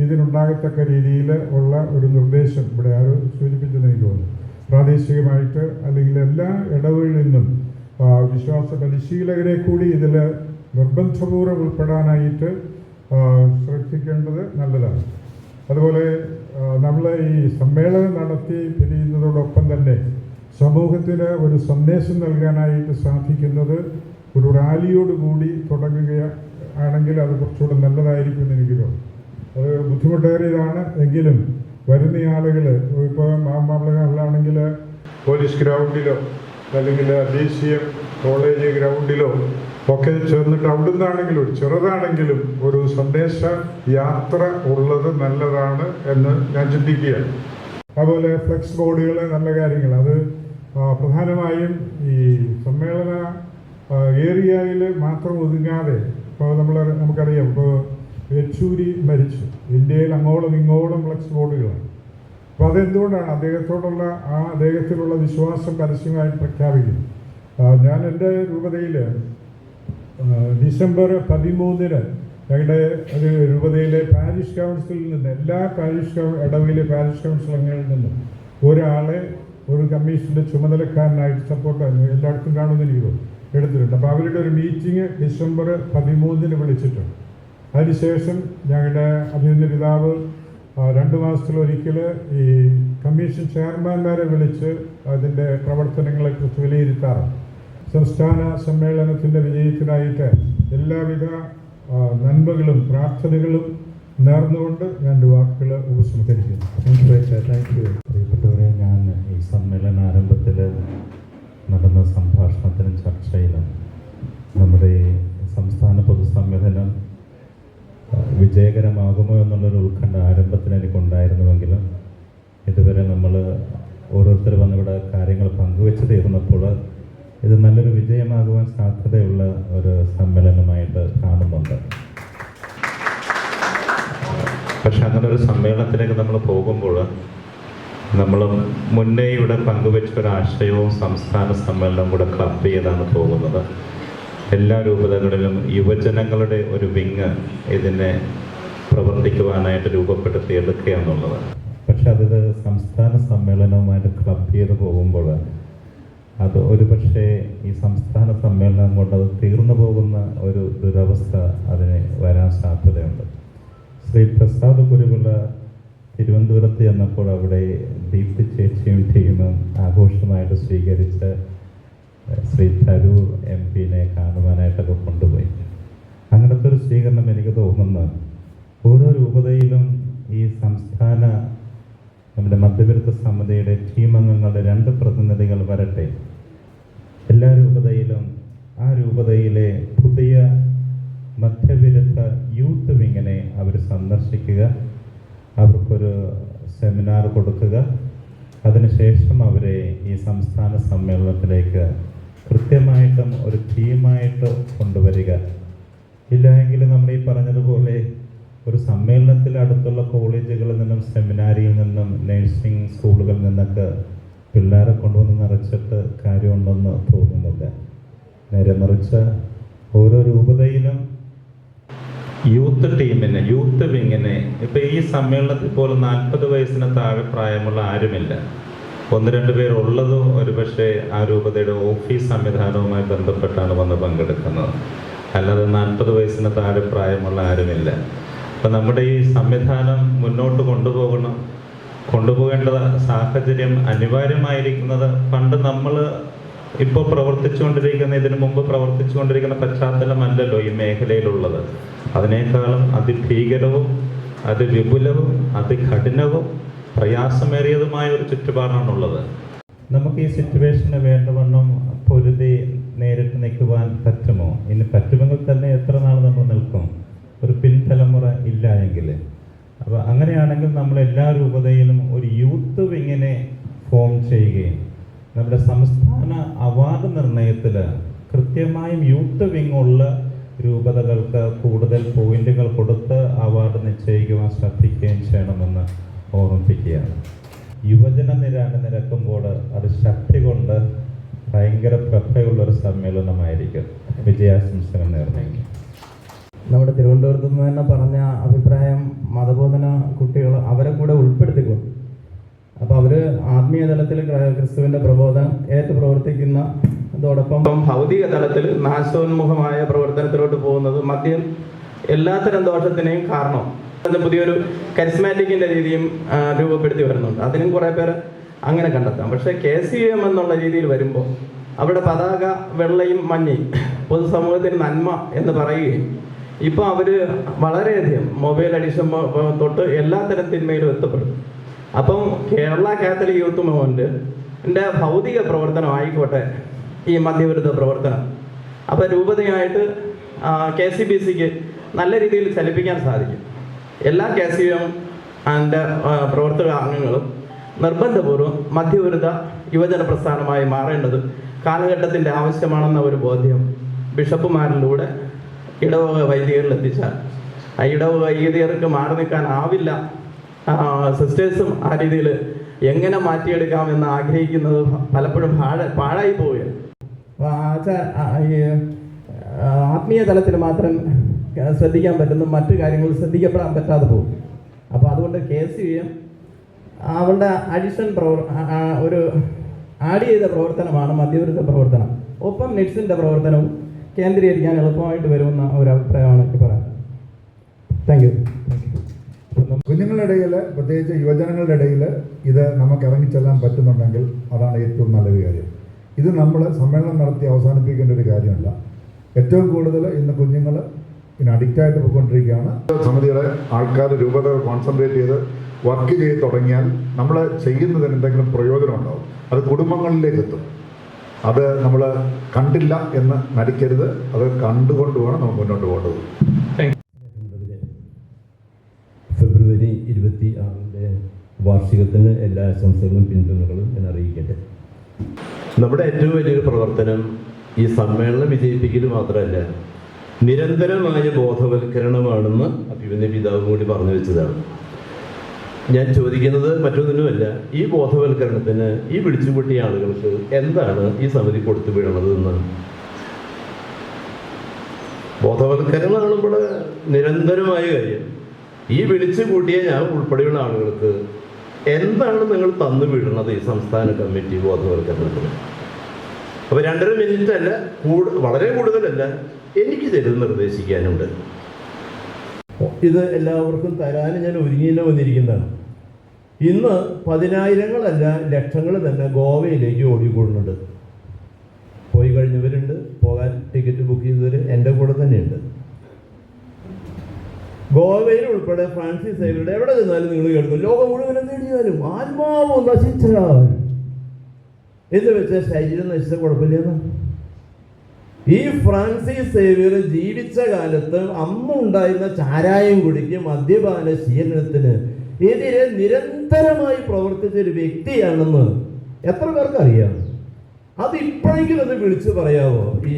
ഇതിനുണ്ടാകത്തക്ക രീതിയിൽ ഉള്ള ഒരു നിർദ്ദേശം ഇവിടെ ആരും സൂചിപ്പിച്ചെന്ന് എനിക്ക് തോന്നുന്നു. പ്രാദേശികമായിട്ട് അല്ലെങ്കിൽ എല്ലാ ഇടവകളിൽ നിന്നും വിശ്വാസ പരിശീലകരെ കൂടി ഇതിൽ നിർബന്ധപൂർവ്വം ഉൾപ്പെടാനായിട്ട് ശ്രദ്ധിക്കേണ്ടത് നല്ലതാണ്. അതുപോലെ നമ്മൾ ഈ സമ്മേളനം നടത്തി പിരിയുന്നതോടൊപ്പം തന്നെ സമൂഹത്തിന് ഒരു സന്ദേശം നൽകാനായിട്ട് സാധിക്കുന്നത് ഒരു റാലിയോടുകൂടി തുടങ്ങുകയാണെങ്കിൽ അത് കുറച്ചുകൂടെ നല്ലതായിരിക്കും എന്ന് എനിക്ക് തോന്നുന്നു. അത് ബുദ്ധിമുട്ടേറിയതാണ്. എങ്കിലും വരുന്ന ആളുകൾ ഇപ്പോൾ മാമലകളാണെങ്കിൽ പോലീസ് ഗ്രൗണ്ടിലോ അല്ലെങ്കിൽ ദേശീയ കോളേജ് ഗ്രൗണ്ടിലോ ഒക്കെ ചേർന്നിട്ട് അവിടുന്നാണെങ്കിലും ഒരു ചെറുതാണെങ്കിലും ഒരു സന്ദേശ യാത്ര ഉള്ളത് നല്ലതാണ് എന്ന് ഞാൻ ചിന്തിക്കുകയാണ്. അതുപോലെ ഫ്ലെക്സ് ബോർഡുകൾ നല്ല കാര്യങ്ങൾ. അത് പ്രധാനമായും ഈ സമ്മേളന ഏരിയയിൽ മാത്രം ഒതുങ്ങാതെ ഇപ്പോൾ നമുക്കറിയാം, ഇപ്പോൾ യെച്ചൂരി മരിച്ചു, ഇന്ത്യയിൽ അങ്ങോളം ഇങ്ങോളം ഫ്ലെക്സ് ബോർഡുകളാണ്. അപ്പോൾ അതെന്തുകൊണ്ടാണ് അദ്ദേഹത്തോടുള്ള അദ്ദേഹത്തിലുള്ള വിശ്വാസം പരസ്യമായി പ്രഖ്യാപിക്കുന്നു. ഞാൻ എൻ്റെ രൂപതയിൽ ഡിസംബർ 13-ന് ഞങ്ങളുടെ ഒരു രൂപതയിലെ പാരിഷ് കൗൺസിലിൽ നിന്ന് എല്ലാ ഇടവയിലെ പാരിഷ് കൗൺസിൽ അംഗങ്ങളിൽ നിന്നും ഒരാളെ ഒരു കമ്മീഷൻ്റെ ചുമതലക്കാരനായിട്ട് സപ്പോർട്ട് എല്ലായിടത്തും കാണുമെന്ന് എനിക്ക് തോന്നുന്നു എടുത്തിട്ടുണ്ട്. അപ്പോൾ അവരുടെ ഒരു മീറ്റിംഗ് ഡിസംബർ 13-ന് വിളിച്ചിട്ടുണ്ട്. അതിനുശേഷം ഞങ്ങളുടെ അഭിനന്ദ പിതാവ് 2 മാസത്തിലൊരിക്കൽ ഈ കമ്മീഷൻ ചെയർമാൻമാരെ വിളിച്ച് അതിൻ്റെ പ്രവർത്തനങ്ങളെക്കുറിച്ച് വിലയിരുത്താറുണ്ട്. സംസ്ഥാന സമ്മേളനത്തിൻ്റെ വിജയത്തിനായിട്ട് എല്ലാവിധ നന്മകളും പ്രാർത്ഥനകളും നേർന്നുകൊണ്ട് ഞാൻ വാക്കുകൾ ഉപസംഹരിക്കുന്നു.
Thank you. പ്രിയപ്പെട്ടവരെ, ഞാൻ ഈ സമ്മേളന ആരംഭത്തിൽ നടന്ന സംഭാഷണത്തിനും ചർച്ചയിലും നമ്മുടെ ഈ സംസ്ഥാന പൊതുസമ്മേളനം വിജയകരമാകുമോ എന്നുള്ളൊരു ഉത്കണ്ഠ ആരംഭത്തിൽ എനിക്കുണ്ടായിരുന്നുവെങ്കിലും ഇതുവരെ നമ്മൾ ഓരോരുത്തർ വന്നിവിടെ കാര്യങ്ങൾ പങ്കുവെച്ച് തീർന്നപ്പോൾ ഇത് നല്ലൊരു വിജയമാകുവാൻ സാധ്യതയുള്ള ഒരു സമ്മേളനമായിട്ട് കാണുന്നുണ്ട്. പക്ഷെ അങ്ങനെ ഒരു സമ്മേളനത്തിലേക്ക് നമ്മൾ പോകുമ്പോൾ നമ്മൾ മുന്നേ ഇവിടെ പങ്കുവെച്ച ഒരു ആശയവും സംസ്ഥാന സമ്മേളനം കൂടെ ക്ലബ് ചെയ്താണ് പോകുന്നത്. എല്ലാ രൂപതകളിലും യുവജനങ്ങളുടെ ഒരു വിങ് ഇതിനെ പ്രവർത്തിക്കുവാനായിട്ട് രൂപപ്പെടുത്തിയെടുക്കുക എന്നുള്ളത്. പക്ഷെ അത് സംസ്ഥാന സമ്മേളനവുമായിട്ട് ക്ലബ് ചെയ്ത് പോകുമ്പോൾ അത് ഒരു പക്ഷേ ഈ സംസ്ഥാന സമ്മേളനം കൊണ്ട് അത് തീർന്നു പോകുന്ന ഒരു ദുരവസ്ഥ അതിന് വരാൻ സാധ്യതയുണ്ട്. ശ്രീ പ്രസാദ് ഗുരുവിള തിരുവനന്തപുരത്ത് ചെന്നപ്പോൾ അവിടെ ദീപ്തി ചേച്ചിയും ടീമും ആഘോഷമായിട്ട് സ്വീകരിച്ച് ശ്രീ തരൂർ MP-നെ കാണുവാനായിട്ടൊക്കെ കൊണ്ടുപോയി. അങ്ങനത്തെ ഒരു സ്വീകരണം എനിക്ക് തോന്നുന്നു ഓരോ രൂപതയിലും ഈ സംസ്ഥാന നമ്മുടെ മധ്യവിരുദ്ധ സമിതിയുടെ ടീം അംഗങ്ങളുടെ 2 പ്രതിനിധികൾ വരട്ടെ. എല്ലാ രൂപതയിലും ആ രൂപതയിലെ പുതിയ മധ്യവിരുദ്ധ യൂത്ത് വിങ്ങിനെ അവർ സന്ദർശിക്കുക, അവർക്കൊരു സെമിനാർ കൊടുക്കുക, അതിനുശേഷം അവരെ ഈ സംസ്ഥാന സമ്മേളനത്തിലേക്ക് കൃത്യമായിട്ടും ഒരു ടീമായിട്ട് കൊണ്ടുവരിക. ഇല്ലെങ്കിൽ നമ്മൾ ഈ പറഞ്ഞതുപോലെ ഒരു സമ്മേളനത്തിൽ അടുത്തുള്ള കോളേജുകളിൽ നിന്നും സെമിനാരിയിൽ നിന്നും നഴ്സിംഗ് സ്കൂളുകളിൽ നിന്നൊക്കെ പിള്ളേരെ കൊണ്ടുവന്ന് നിറച്ചിട്ട് കാര്യമുണ്ടെന്ന് തോന്നുന്നില്ല. നേരെ മറിച്ച് ഓരോ രൂപതയിലും യൂത്ത് ടീമിനെ, യൂത്ത് വിങ്ങിനെ, ഇപ്പം ഈ സമ്മേളനത്തിൽ പോലും 40 വയസ്സിന് താഴെ പ്രായമുള്ള ആരുമില്ല. 1-2 പേരുള്ളതോ ഒരു പക്ഷേ ആ രൂപതയുടെ ഓഫീസ് സംവിധാനവുമായി ബന്ധപ്പെട്ടാണ് വന്ന് പങ്കെടുക്കുന്നത്. അല്ലാതെ 40 വയസ്സിന് താഴെ പ്രായമുള്ള ആരുമില്ല. അപ്പം നമ്മുടെ ഈ സംവിധാനം മുന്നോട്ട് കൊണ്ടുപോകേണ്ട സാഹചര്യം അനിവാര്യമായിരിക്കുന്നത് പണ്ട് നമ്മൾ ഇപ്പോൾ പ്രവർത്തിച്ചുകൊണ്ടിരിക്കുന്ന, ഇതിനു മുമ്പ് പ്രവർത്തിച്ചുകൊണ്ടിരിക്കുന്ന പശ്ചാത്തലമല്ലല്ലോ ഈ മേഖലയിലുള്ളത്. അതിനേക്കാളും അതിഭീകരവും അതിവിപുലവും അതികഠിനവും പ്രയാസമേറിയതുമായ ഒരു ചുറ്റുപാടാണുള്ളത്. നമുക്ക് ഈ സിറ്റുവേഷന് വേണ്ടവണ്ണം പൊരുതി നേരിട്ട് നിൽക്കുവാൻ പറ്റുമോ? ഇനി പറ്റുമെങ്കിൽ തന്നെ എത്ര നാൾ നമ്മൾ നിൽക്കും? ഒരു പിൻതലമുറ ഇല്ല എങ്കിൽ. അപ്പോൾ അങ്ങനെയാണെങ്കിൽ നമ്മൾ എല്ലാ രൂപതയിലും ഒരു യൂത്ത് വിങ്ങിനെ ഫോം ചെയ്യുകയും നമ്മുടെ സംസ്ഥാന അവാർഡ് നിർണയത്തിൽ കൃത്യമായും യൂത്ത് വിങ് ഉള്ള രൂപതകൾക്ക് കൂടുതൽ പോയിന്റുകൾ കൊടുത്ത് അവാർഡ് നിശ്ചയിക്കുവാൻ ശ്രദ്ധിക്കുകയും ചെയ്യണമെന്ന് ഓർമ്മിപ്പിക്കുകയാണ്. യുവജന നിര നിരക്കുമ്പോൾ അത് ശക്തി കൊണ്ട് ഭയങ്കര പ്രഭയുള്ളൊരു സമ്മേളനമായിരിക്കും. വിജയാശംസകൾ നേർന്നു.
നമ്മുടെ തിരുവനന്തപുരത്ത് നിന്ന് തന്നെ പറഞ്ഞ അഭിപ്രായം മതബോധന കുട്ടികൾ അവരെ കൂടെ ഉൾപ്പെടുത്തിക്കൊണ്ട്, അപ്പോൾ അവർ ആത്മീയ തലത്തിൽ ക്രിസ്തുവിൻ്റെ പ്രബോധനം ഏറ്റു പ്രവർത്തിക്കുന്ന അതോടൊപ്പം ഭൗതിക തലത്തിൽ നാശോന്മുഖമായ പ്രവർത്തനത്തിലോട്ട് പോകുന്നത് മദ്യം എല്ലാത്തരം ദോഷത്തിനെയും കാരണം പുതിയൊരു കരിസ്മാറ്റിക്കിൻ്റെ രീതിയും രൂപപ്പെടുത്തി വരുന്നുണ്ട്. അതിനും കുറേ പേര് അങ്ങനെ കണ്ടെത്താം. പക്ഷേ KCM എന്നുള്ള രീതിയിൽ വരുമ്പോൾ അവിടെ പതാക വെള്ളയും മഞ്ഞയും പൊതുസമൂഹത്തിന് നന്മ എന്ന് പറയുകയും ഇപ്പോൾ അവർ വളരെയധികം മൊബൈൽ അഡിക്ഷൻ തൊട്ട് എല്ലാ തരം തിന്മയിലും എത്തപ്പെടും. അപ്പം കേരള കാത്തലിക് യൂത്ത് മൂവ്മെൻറ്റിൻ്റെ ഭൗതിക പ്രവർത്തനം ആയിക്കോട്ടെ ഈ മദ്യവിരുദ്ധ പ്രവർത്തനം, അപ്പോൾ രൂപതയായിട്ട് KCBCക്ക് നല്ല രീതിയിൽ ചലിപ്പിക്കാൻ സാധിക്കും. എല്ലാ KCM ആൻഡ് പ്രവർത്തക അംഗങ്ങളും നിർബന്ധപൂർവ്വം മദ്യവിരുദ്ധ യുവജന പ്രസ്ഥാനമായി മാറേണ്ടത് കാലഘട്ടത്തിൻ്റെ ആവശ്യമാണെന്ന ഒരു ബോധ്യം ബിഷപ്പുമാരിലൂടെ ഇടവക വൈദികരിൽ എത്തിച്ചാൽ ആ ഇടവക വൈദികർക്ക് മാറി നിൽക്കാനാവില്ല. സിസ്റ്റേഴ്സും ആ രീതിയിൽ എങ്ങനെ മാറ്റിയെടുക്കാമെന്ന് ആഗ്രഹിക്കുന്നത് പലപ്പോഴും പാഴായി പോവുകയാണ്. ആത്മീയ തലത്തിൽ മാത്രം ശ്രദ്ധിക്കാൻ പറ്റുന്ന മറ്റു കാര്യങ്ങൾ ശ്രദ്ധിക്കപ്പെടാൻ പറ്റാതെ പോകും. അപ്പോൾ അതുകൊണ്ട് KCM അവളുടെ അഡിഷൻ ഒരു ആഡ് ചെയ്ത പ്രവർത്തനമാണ് മദ്യവിരുദ്ധ പ്രവർത്തനം. ഒപ്പം നിറ്റ്സിൻ്റെ പ്രവർത്തനവും കേന്ദ്രീകരിക്കാൻ എളുപ്പമായിട്ട് വരുമെന്ന ഒരു അഭിപ്രായമാണ് എനിക്ക് പറയാൻ. Thank you.
കുഞ്ഞുങ്ങളുടെ ഇടയിൽ, പ്രത്യേകിച്ച് യുവജനങ്ങളുടെ ഇടയിൽ ഇത് നമുക്ക് ഇറങ്ങിച്ചെല്ലാൻ പറ്റുന്നുണ്ടെങ്കിൽ അതാണ് ഏറ്റവും നല്ലൊരു കാര്യം. ഇത് നമ്മൾ സമ്മേളനം നടത്തി അവസാനിപ്പിക്കേണ്ട ഒരു കാര്യമല്ല. ഏറ്റവും കൂടുതൽ ഇന്ന് കുഞ്ഞുങ്ങൾ അഡിക്റ്റായിട്ട് പോയിക്കൊണ്ടിരിക്കുകയാണ്. സമിതിയുടെ ആൾക്കാർ രൂപത കോൺസെൻട്രേറ്റ് ചെയ്ത് വർക്ക് ചെയ്ത് തുടങ്ങിയാൽ നമ്മൾ ചെയ്യുന്നതിന് എന്തെങ്കിലും പ്രയോജനം ഉണ്ടാവും. അത് കുടുംബങ്ങളിലേക്ക് എത്തും. അത് നമ്മൾ കണ്ടില്ല എന്ന് നടിക്കരുത്. അത് കണ്ടുകൊണ്ട് വേണം നമുക്ക് മുന്നോട്ട് പോകേണ്ടത്.
ഫെബ്രുവരി 26 വാർഷികത്തിന് എല്ലാ ആശംസകളും പിന്തുണകളും ഞാൻ അറിയിക്കട്ടെ.
നമ്മുടെ ഏറ്റവും വലിയൊരു പ്രവർത്തനം ഈ സമ്മേളനം വിജയിപ്പിക്കൽ മാത്രമല്ല, നിരന്തരമായ ബോധവൽക്കരണമാണെന്ന് അഭിമന്യ പിതാവും കൂടി പറഞ്ഞു വെച്ചതാണ്. ഞാൻ ചോദിക്കുന്നത് മറ്റൊന്നിനുമല്ല, ഈ ബോധവൽക്കരണത്തിന് ഈ വിളിച്ചുകൂട്ടിയ ആളുകൾക്ക് എന്താണ് ഈ സമിതി കൊടുത്തു വീഴുന്നതെന്ന്. ബോധവൽക്കരണമാണ് ഇവിടെ നിരന്തരമായ കാര്യം. ഈ വിളിച്ചു കൂട്ടിയ ഞാൻ ഉൾപ്പെടെയുള്ള ആളുകൾക്ക് എന്താണ് നിങ്ങൾ തന്നു വീഴുന്നത് ഈ സംസ്ഥാന കമ്മിറ്റി ബോധവൽക്കരണത്തിന്? അപ്പോൾ 2.5 മിനിറ്റ് അല്ല, വളരെ കൂടുതലല്ല, എനിക്ക് ചിലത് നിർദ്ദേശിക്കാനുണ്ട്.
ഇത് എല്ലാവർക്കും തരാൻ ഞാൻ ഒരുങ്ങിയില്ല വന്നിരിക്കുന്നതാണ്. ഇന്ന് 10,000-ങ്ങളല്ല ലക്ഷങ്ങൾ തന്നെ ഗോവയിലേക്ക് ഓടിക്കൊള്ളുന്നുണ്ട്. പോയി കഴിഞ്ഞവരുണ്ട്, പോകാൻ ടിക്കറ്റ് ബുക്ക് ചെയ്തവർ എൻ്റെ കൂടെ തന്നെയുണ്ട്. ഗോവയിൽ ഉൾപ്പെടെ ഫ്രാൻസിസ് സേവ്യറുടെ എവിടെ ചെന്നാലും നിങ്ങൾ കേൾക്കും, ലോകം മുഴുവൻ നേടിയാലും ആത്മാവ് നശിച്ചാൽ എന്ന് വെച്ചാൽ ശരീരം നശിച്ച കുഴപ്പമില്ലെന്ന്. ഈ ഫ്രാൻസിസ് സേവ്യർ ജീവിച്ച കാലത്ത് അന്നുണ്ടായിരുന്ന ചാരായം കുടിക്ക്, മദ്യപാന ശീലനത്തിന് എതിരെ നിരന്തരമായി പ്രവർത്തിച്ച ഒരു വ്യക്തിയാണെന്ന് എത്ര പേർക്ക് അറിയാം? അത് ഇപ്പോഴെങ്കിലും ഒന്ന് വിളിച്ചു പറയാമോ? ഈ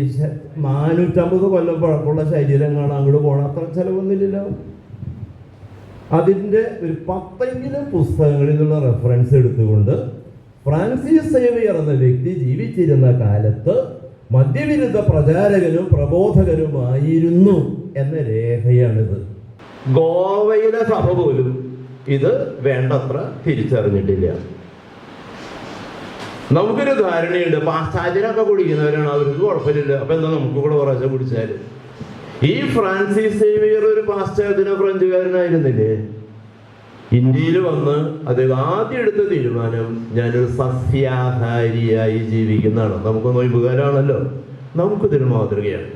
450 കൊല്ലം പഴക്കമുള്ള ശരീരം കാണാൻ അങ്ങോട്ട് പോകണം, അത്ര ചിലവൊന്നുമില്ലല്ലോ. അതിൻ്റെ ഒരു 10 പുസ്തകങ്ങളിൽ നിന്നുള്ള റെഫറൻസ് എടുത്തുകൊണ്ട് ഫ്രാൻസിസ് സേവിയർ എന്ന വ്യക്തി ജീവിച്ചിരുന്ന കാലത്ത് മദ്യവിരുദ്ധ പ്രചാരകനും പ്രബോധകനുമായിരുന്നു എന്ന രേഖയാണിത്.
ഗോവയിലെ സഭ പോലും ഇത് വേണ്ടത്ര തിരിച്ചറിഞ്ഞിട്ടില്ല. നമുക്കൊരു ധാരണയുണ്ട്, പാശ്ചാത്യരൊക്കെ കുടിക്കുന്നവരാണ്, അവർക്ക് കുഴപ്പമില്ല, അപ്പൊ എന്താ നമുക്ക് കൂടെ കുറച്ച് കുടിച്ചാൽ. ഈ ഫ്രാൻസിസ് സേവിയർ ഒരു പാശ്ചാത്യനോ ഫ്രഞ്ചുകാരനായിരുന്നില്ലേ? ഇന്ത്യയിൽ വന്ന് അദ്ദേഹം ആദ്യം എടുത്ത തീരുമാനം, ഞാനൊരു സസ്യാഹാരിയായി ജീവിക്കുന്നതാണ്. നമുക്ക് നോയമ്പുകാരാണല്ലോ, നമുക്കിതൊരു മാതൃകയാണ്.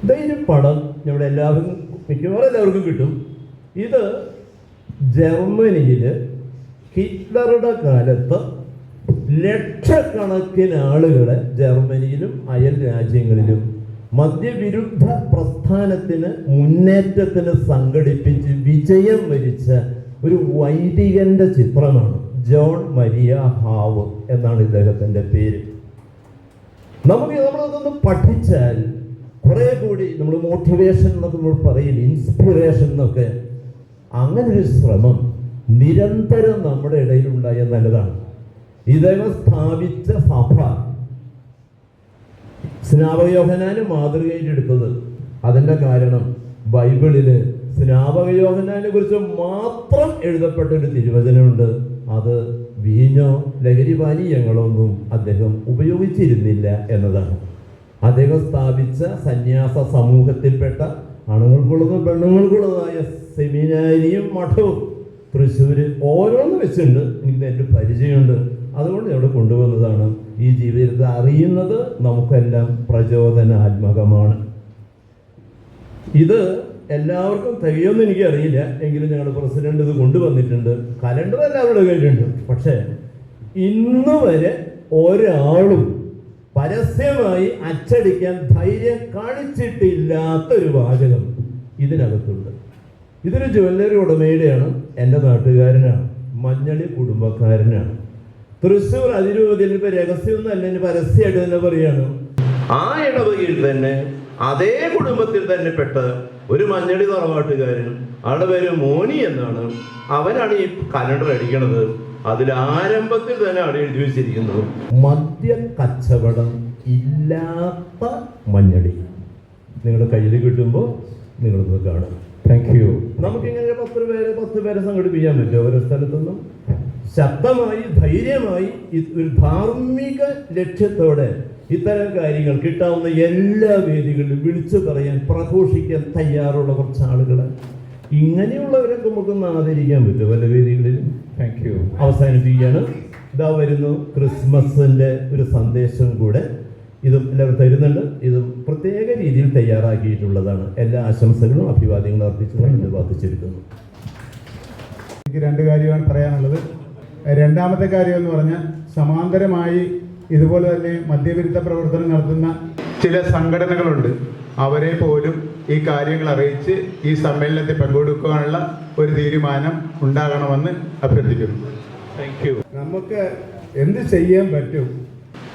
ഇതൊരു പടം ഇവിടെ എല്ലാവർക്കും, മിക്കവാറും എല്ലാവർക്കും കിട്ടും. ഇത് ജർമ്മനിയിൽ ഹിറ്റ്ലറുടെ കാലത്ത് ലക്ഷക്കണക്കിന് ആളുകളെ ജർമ്മനിയിലും അയൽ രാജ്യങ്ങളിലും മദ്യവിരുദ്ധ പ്രസ്ഥാനത്തിന് മുന്നേറ്റത്തിന് സംഘടിപ്പിച്ച് വിജയം വരിച്ച ഒരു വൈദികന്റെ ചിത്രമാണ്. ജോൺ മരിയ ഹാവ് എന്നാണ് ഇദ്ദേഹത്തിൻ്റെ പേര്. നമ്മളതൊന്ന് പഠിച്ചാൽ കുറെ കൂടി നമ്മൾ മോട്ടിവേഷൻ എന്നൊക്കെ നമ്മൾ പറയില്ല, ഇൻസ്പിറേഷൻ എന്നൊക്കെ, അങ്ങനൊരു ശ്രമം നിരന്തരം നമ്മുടെ ഇടയിലുണ്ടായ നല്ലതാണ്. ഇദ്ദേഹം സ്ഥാപിച്ച സഭ സ്നാപക യോഹന്നാന് മാതൃകയിലെടുത്തത്. അതിൻ്റെ കാരണം ബൈബിളില് സ്നാപക യോഹന്നാനെ കുറിച്ച് മാത്രം എഴുതപ്പെട്ട ഒരു തിരുവചനമുണ്ട്. അത് വീഞ്ഞോ ലഹരി പാനീയങ്ങളൊന്നും അദ്ദേഹം ഉപയോഗിച്ചിരുന്നില്ല എന്നതാണ്. അദ്ദേഹം സ്ഥാപിച്ച സന്യാസ സമൂഹത്തിൽപ്പെട്ട ആണുങ്ങൾക്കുള്ളതും പെണ്ണുങ്ങൾക്കുള്ളതായ സെമിനാരിയും മഠവും തൃശ്ശൂര് ഓരോന്ന് വെച്ചുണ്ട്. എനിക്ക് എൻ്റെ പരിചയമുണ്ട്, അതുകൊണ്ട് ഇവിടെ കൊണ്ടുവന്നതാണ്. ഈ ജീവിതത്തെ അറിയുന്നത് നമുക്കെല്ലാം പ്രചോദനാത്മകമാണ്. ഇത് എല്ലാവർക്കും തികയൊന്നും എനിക്കറിയില്ല, എങ്കിലും ഞങ്ങളുടെ പ്രസിഡന്റ് ഇത് കൊണ്ടുവന്നിട്ടുണ്ട്. കലണ്ടർ എല്ലാവരുടെ കയ്യിലുണ്ട്. പക്ഷേ ഇന്ന് വരെ ഒരാളും പരസ്യമായി അച്ചടിക്കാൻ ധൈര്യം കാണിച്ചിട്ടില്ലാത്തൊരു വാചകം ഇതിനകത്തുണ്ട്. ഇതൊരു ജ്വല്ലറി ഉടമയുടെയാണ്, എൻ്റെ നാട്ടുകാരനാണ്, മഞ്ഞളി കുടുംബക്കാരനാണ്. തൃശ്ശൂർ അതിരൂപതയിൽ ഇപ്പൊ രഹസ്യമൊന്നും അല്ല, പരസ്യമായിട്ട് തന്നെ പറയാണ്.
ആ ഇടവകയിൽ തന്നെ അതേ കുടുംബത്തിൽ തന്നെ പെട്ട ഒരു മഞ്ഞളി തറവാട്ടുകാരൻ, ആളുടെ പേര് മോനി എന്നാണ്. അവനാണ് ഈ കലണ്ടർ അടിക്കണത്. അതിൽ ആരംഭത്തിൽ തന്നെ അവിടെ എഴുതി വെച്ചിരിക്കുന്നത്
മദ്യ കച്ചവടം ഇല്ലാത്ത മഞ്ഞളി. നിങ്ങളുടെ കയ്യിൽ കിട്ടുമ്പോൾ നിങ്ങളത് കാണും. Thank you. നമുക്കിങ്ങനെ 10 പേരെ സംഘടിപ്പിക്കാൻ പറ്റും ഓരോ സ്ഥലത്തൊന്നും. ശക്തമായി ധൈര്യമായി ഒരു ധാർമ്മിക ലക്ഷ്യത്തോടെ ഇത്തരം കാര്യങ്ങൾ കിട്ടാവുന്ന എല്ലാ വേദികളിലും വിളിച്ചു പറയാൻ, പ്രഘോഷിക്കാൻ തയ്യാറുള്ള കുറച്ച് ആളുകളെ, ഇങ്ങനെയുള്ളവരൊക്കെ നമുക്കൊന്ന് ആദരിക്കാൻ പറ്റും പല വേദികളിലും. Thank you. അവസാനിപ്പിക്കുകയാണ്. ഇതാ വരുന്നു ക്രിസ്മസിൻ്റെ ഒരു സന്ദേശം കൂടെ. ഇതും എല്ലാവരും തരുന്നുണ്ട്. ഇതും പ്രത്യേക രീതിയിൽ തയ്യാറാക്കിയിട്ടുള്ളതാണ്. എല്ലാ ആശംസകളും അഭിവാദ്യങ്ങളും അർപ്പിച്ചുകൊണ്ട് ഇത് വർദ്ധിച്ചെടുക്കുന്നു.
എനിക്ക് 2 കാര്യമാണ് പറയാനുള്ളത്. രണ്ടാമത്തെ കാര്യം എന്ന് പറഞ്ഞാൽ, സമാന്തരമായി ഇതുപോലെ തന്നെ മദ്യവിരുദ്ധ പ്രവർത്തനം നടത്തുന്ന ചില സംഘടനകളുണ്ട്. അവരെ പോലും ഈ കാര്യങ്ങൾ അറിയിച്ച് ഈ സമ്മേളനത്തിൽ പങ്കെടുക്കാനുള്ള ഒരു തീരുമാനം ഉണ്ടാകണമെന്ന് അഭ്യർത്ഥിക്കുന്നു.
Thank you.
നമുക്ക് എന്ത് ചെയ്യാൻ പറ്റും?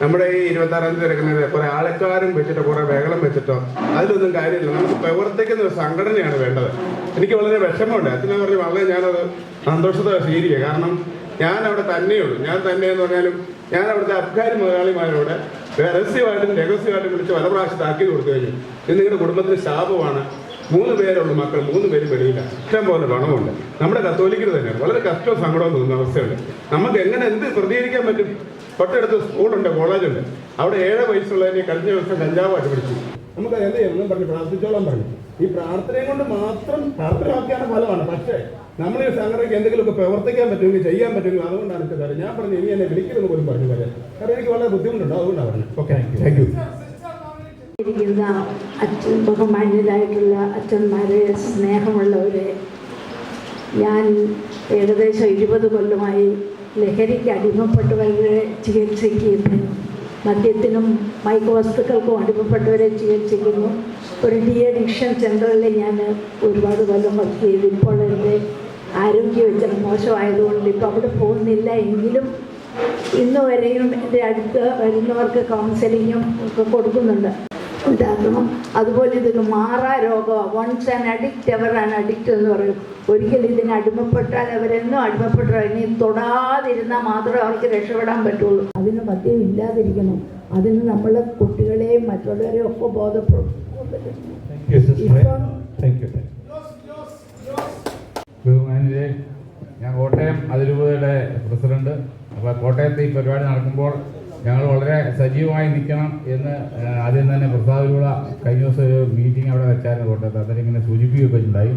നമ്മുടെ ഈ 26-ാം തീയതി നടക്കുന്നത് കുറെ ആൾക്കാരും വെച്ചിട്ടോ കുറെ ബഹളം വെച്ചിട്ടോ അതിലൊന്നും കാര്യമില്ല. നമുക്ക് പ്രവർത്തിക്കുന്ന ഒരു സംഘടനയാണ് വേണ്ടത്. എനിക്ക് വളരെ വിഷമമുണ്ട്. അച്ഛനെ പറഞ്ഞ് വളരെ ഞാനത് സന്തോഷത്തോടെ സ്വീകരിക്കുക. കാരണം ഞാൻ അവിടെ തന്നെയുള്ളൂ. ഞാൻ തന്നെ എന്ന് പറഞ്ഞാലും ഞാൻ അവിടുത്തെ അബ്കാരി മുതലാളിമാരോട് രഹസ്യമായിട്ടും വിളിച്ച് പല പ്രാവശ്യം താക്കീത് കൊടുത്തു കഴിഞ്ഞു. ഇത് നിങ്ങളുടെ കുടുംബത്തിന് ശാപമാണ്. 3 പേരുള്ളൂ മക്കൾ, 3 പേരും വെളിയില്ല. ഇഷ്ടം പോലെ പണമുണ്ട്. നമ്മുടെ കത്തോലിക്കർ തന്നെയാണ്. വളരെ കഷ്ടവും സങ്കടവും തോന്നുന്ന അവസ്ഥയുണ്ട്. നമുക്ക് എങ്ങനെ എന്ത് പ്രതികരിക്കാൻ പറ്റും? തൊട്ടടുത്ത് സ്കൂളുണ്ട്, കോളേജുണ്ട്. അവിടെ 7 വയസ്സുള്ളതിനെ കഴിഞ്ഞ ദിവസം കഞ്ചാവായിട്ട് പിടിച്ചു. നമുക്ക് എന്ത് ചെയ്യണം പറഞ്ഞു പ്രാർത്ഥിച്ചോളാൻ പറഞ്ഞു.
ഈ പ്രാർത്ഥനയും കൊണ്ട് മാത്രം പ്രാർത്ഥനയാക്കിയാണ് ഫലമാണ്. പക്ഷേ നമ്മൾ ഈ സംഘടനയ്ക്ക് എന്തെങ്കിലുമൊക്കെ പ്രവർത്തിക്കാൻ പറ്റുമെങ്കിൽ ചെയ്യാൻ പറ്റുമെങ്കിൽ അതുകൊണ്ടാണ് എനിക്ക് കാര്യം. ഞാൻ പറഞ്ഞു ഇനി എന്നെ വിളിക്കരുതെന്ന് പോലും പറഞ്ഞു കാര്യം. കാരണം എനിക്ക് വളരെ ബുദ്ധിമുട്ടുണ്ട്, അതുകൊണ്ടാണ് പറഞ്ഞത്. Okay, thank you.
ബഹുമാന്യരായിട്ടുള്ള അച്ഛന്മാരെ, സ്നേഹമുള്ളവരെ, ഞാൻ ഏകദേശം 20 കൊല്ലമായി ലഹരിക്ക് അടിമപ്പെട്ടവരെ ചികിത്സിക്കുന്നു. മദ്യത്തിനും മയക്കുവസ്തുക്കൾക്കും അടിമപ്പെട്ടവരെ ചികിത്സിക്കുന്നു. ഒരു ഡി അഡിക്ഷൻ സെൻ്ററിൽ ഞാൻ ഒരുപാട് കൊല്ലം വർക്ക് ചെയ്തു. ഇപ്പോൾ എൻ്റെ ആരോഗ്യം വെച്ചാൽ മോശമായതുകൊണ്ട് ഇപ്പോൾ അവിടെ പോകുന്നില്ല. എങ്കിലും ഇന്ന് വരെയും എൻ്റെ അടുത്ത് വരുന്നവർക്ക് കൗൺസിലിങ്ങും ഒക്കെ കൊടുക്കുന്നുണ്ട്, ഉണ്ടാക്കണം. അതുപോലെ ഇതൊരു മാറാ രോഗമാണ്. Once an addict ever an addict എന്ന് പറയും. ഒരിക്കലും ഇതിന് അടിമപ്പെട്ടാൽ അവരെന്നും അടിമപ്പെട്ടാൽ ഇനി തൊടാതിരുന്നാൽ മാത്രമേ അവർക്ക് രക്ഷപ്പെടാൻ പറ്റുള്ളൂ. അതിന് മദ്യം ഇല്ലാതിരിക്കണം. അതിന് നമ്മളെ കുട്ടികളെയും മറ്റുള്ളവരെയും ഒക്കെ ബോധപ്പെടും.
ബഹുമാനിയെ, ഞാൻ കോട്ടയം അതിരൂപതയുടെ പ്രസിഡന്റ്. അപ്പോൾ കോട്ടയത്ത് ഈ പരിപാടി നടക്കുമ്പോൾ ഞങ്ങൾ വളരെ സജീവമായി നിൽക്കണം എന്ന് ആദ്യം തന്നെ പ്രസാദിലൂടെ കഴിഞ്ഞ ദിവസം ഒരു മീറ്റിംഗ് അവിടെ വെച്ചായിരുന്നു കോട്ടയത്ത്. അതിലിങ്ങനെ സൂചിപ്പിക്കുകയൊക്കെ ഉണ്ടായി.